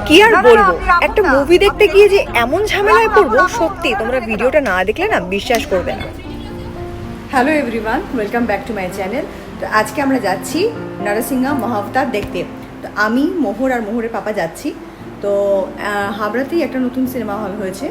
কি আর বলবো, একটা মুভি দেখতে গিয়ে যে এমন ঝামেলায় পড়বো, সত্যি তোমরা ভিডিওটা না দেখলে না বিশ্বাস করবে না। Hello everyone, welcome back to my channel. তো আজকে আমরা যাচ্ছি নরসিংহা মহাবতার দেখতে। তো আমি, মোহর আর মোহরের পাপা যাচ্ছি। তো হাবড়াতেই একটা নতুন সিনেমা হল হয়েছে,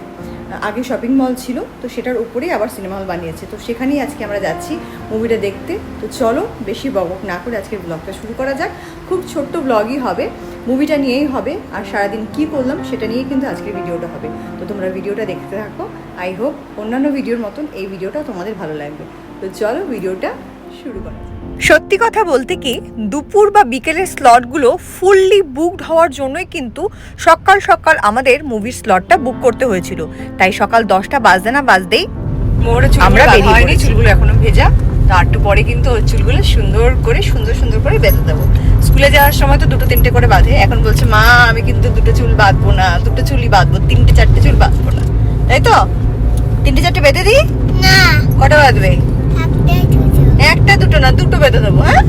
আগে শপিং মল ছিল, তো সেটার উপরেই আবার সিনেমা হল বানিয়েছে। তো সেখানেই আজকে আমরা যাচ্ছি মুভিটা দেখতে। তো চলো বেশি বকবক না করে আজকের ব্লগটা শুরু করা যাক। খুব ছোট্ট ব্লগই হবে, মুভিটা নিয়েই হবে, আর সারাদিন কী করলাম সেটা নিয়েই কিন্তু আজকের ভিডিওটা হবে। তো তোমরা ভিডিওটা দেখতে থাকো। আই হোপ অন্যান্য ভিডিওর মতন এই ভিডিওটা তোমাদের ভালো লাগবে। তো চলো ভিডিওটা শুরু করা যাক। সত্যি কথা বলতে কি, দুপুর বা বিকেলের স্লটগুলো ফুললি বুকড হওয়ার জন্যই কিন্তু সকাল সকাল আমাদের মুভির স্লটটা বুক করতে হয়েছিল। তাই সকাল 10টা বাজতে না বাজতেই আমরা বেরিয়ে পড়েছি। চুলগুলো এখনো ভেজা, তো একটু পরে কিন্তু চুলগুলো সুন্দর করে বেঁধে দেবো। স্কুলে যাওয়ার সময় তো 2-3টে করে বাঁধে, এখন বলছে মা আমি কিন্তু 2টো চুল বাঁধবো না, 2টো চুলই বাঁধবো, 3-4টে চুল বাঁধবো না। তাই তো 3-4টে বেঁধে দিই না? কটা বাঁধবে? একটা, দুটো না, 2টো বেঁধে দেবো। হ্যাঁ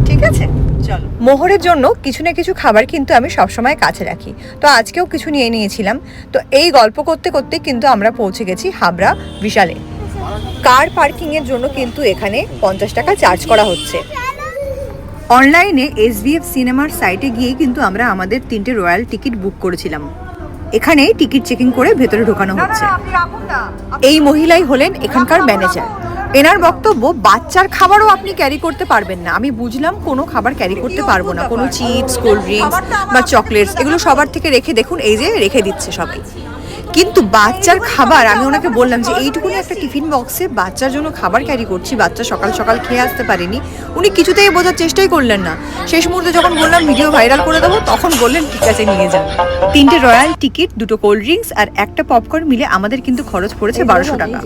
ঠিক আছে, চলো। মোহরের জন্য কিছু না কিছু খাবার কিন্তু আমি সবসময় কাছে রাখি, তো আজকেও কিছু নিয়ে নিয়েছিলাম। তো এই গল্প করতে করতে কিন্তু আমরা পৌঁছে গেছি হাবড়া বিশালে। কার পার্কিং এর জন্য কিন্তু এখানে 50 টাকা চার্জ করা হচ্ছে। অনলাইনে SVF সিনেমার সাইটে গিয়ে কিন্তু আমরা আমাদের 3টে রয়্যাল টিকিট বুক করেছিলাম। এখানে টিকিট চেকিং করে ভেতরে ঢোকানো হচ্ছে। এই মহিলাই হলেন এখানকার ম্যানেজার। এনার বক্তব্য, বাচ্চার খাবারও আপনি ক্যারি করতে পারবেন না। আমি বুঝলাম কোনো খাবার ক্যারি করতে পারবো না, কোনো চিপস, কোল্ড ড্রিঙ্কস বা চকলেটস এগুলো সবার থেকে রেখে, দেখুন এই যে রেখে দিচ্ছে সবাই। কিন্তু বাচ্চার খাবার, আমি ওনাকে বললাম যে এইটুকুনি একটা টিফিন বক্সে বাচ্চার জন্য খাবার ক্যারি করছি, বাচ্চা সকাল সকাল খেয়ে আসতে পারেনি। উনি কিছুতেই বোঝার চেষ্টাই করলেন না। শেষ মুহূর্তে যখন বললাম ভিডিও ভাইরাল করে দেবো, তখন বললেন ঠিক আছে নিয়ে যান। 3টে রয়্যাল টিকিট, 2টো কোল্ড ড্রিঙ্কস আর একটা পপকর্ন মিলে আমাদের কিন্তু খরচ পড়েছে 1200 টাকা।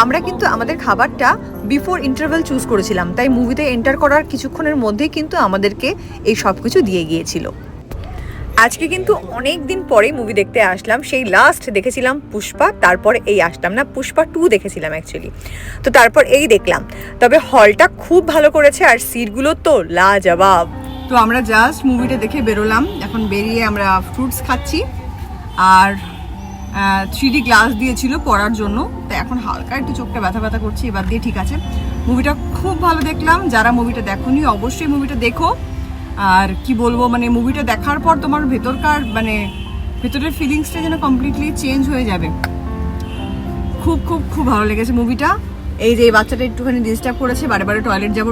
আমরা কিন্তু আমাদের খাবারটা বিফোর ইন্টারভেল চুজ করেছিলাম, তাই মুভিতে এন্টার করার কিছুক্ষণের মধ্যেই কিন্তু আমাদেরকে এই সব কিছু দিয়ে গিয়েছিল। আজকে কিন্তু অনেক দিন পরে মুভি দেখতে আসলাম। সেই লাস্ট দেখেছিলাম পুষ্পা, তারপরে এই আসলাম না, পুষ্পা 2 দেখেছিলাম অ্যাকচুয়ালি। তো তারপর এই দেখলাম। তবে হলটা খুব ভালো করেছে আর সিটগুলো তো লাজবাব। তো আমরা জাস্ট মুভিটা দেখে বেরোলাম, এখন বেরিয়ে আমরা ফ্রুটস খাচ্ছি। আর 3D গ্লাস দিয়েছিল পড়ার জন্য, তো এখন হালকা একটু চোখটা ব্যথা করছে, এবার দিয়ে ঠিক আছে। মুভিটা খুব ভালো দেখলাম। যারা মুভিটা দেখোনি অবশ্যই মুভিটা দেখো। আর কি বলবো, মানে মুভিটা দেখার পর তোমার ভেতরের ফিলিংসটা যেন কমপ্লিটলি চেঞ্জ হয়ে যাবে। খুব খুব খুব ভালো লেগেছে মুভিটা। এই যে বাচ্চাটা একটুখানি ডিস্টার্ব করেছে, বারে টয়লেট যাবো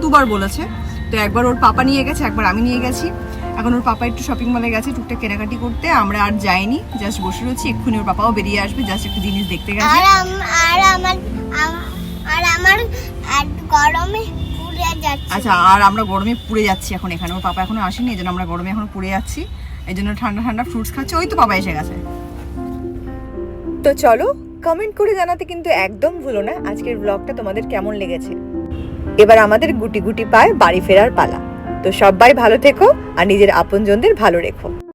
2বার বলেছে। তো একবার ওর পাপা নিয়ে গেছে, একবার আমি নিয়ে গেছি। এখন ওর পাপা একটু শপিং মলে গেছে টুকটাক কেনাকাটি করতে, আমরা আর যাইনি, জাস্ট বসে রয়েছি। এক্ষুনি ওর পাপাও বেরিয়ে আসবে, জাস্ট একটা জিনিস দেখতে গেছে। আচ্ছা, আর আমরা গরমে পুড়ে যাচ্ছি এখন এখানে। ওর পাপা এখনো আসেনি, এই জন্য আমরা গরমে এখন পুড়ে যাচ্ছি, এই জন্য ঠান্ডা ফ্রুটস খাচ্ছি। ওই তো পাপা এসে গেছে। তো চলো, কমেন্ট করে জানাতে কিন্তু একদম ভুলো না আজকের ব্লগটা তোমাদের কেমন লেগেছে। এবার আমাদের গুটি গুটি পায় বাড়ি ফেরার পালা। তো সবাই ভালো থেকো আর নিজের আপনজনদের ভালো রেখো।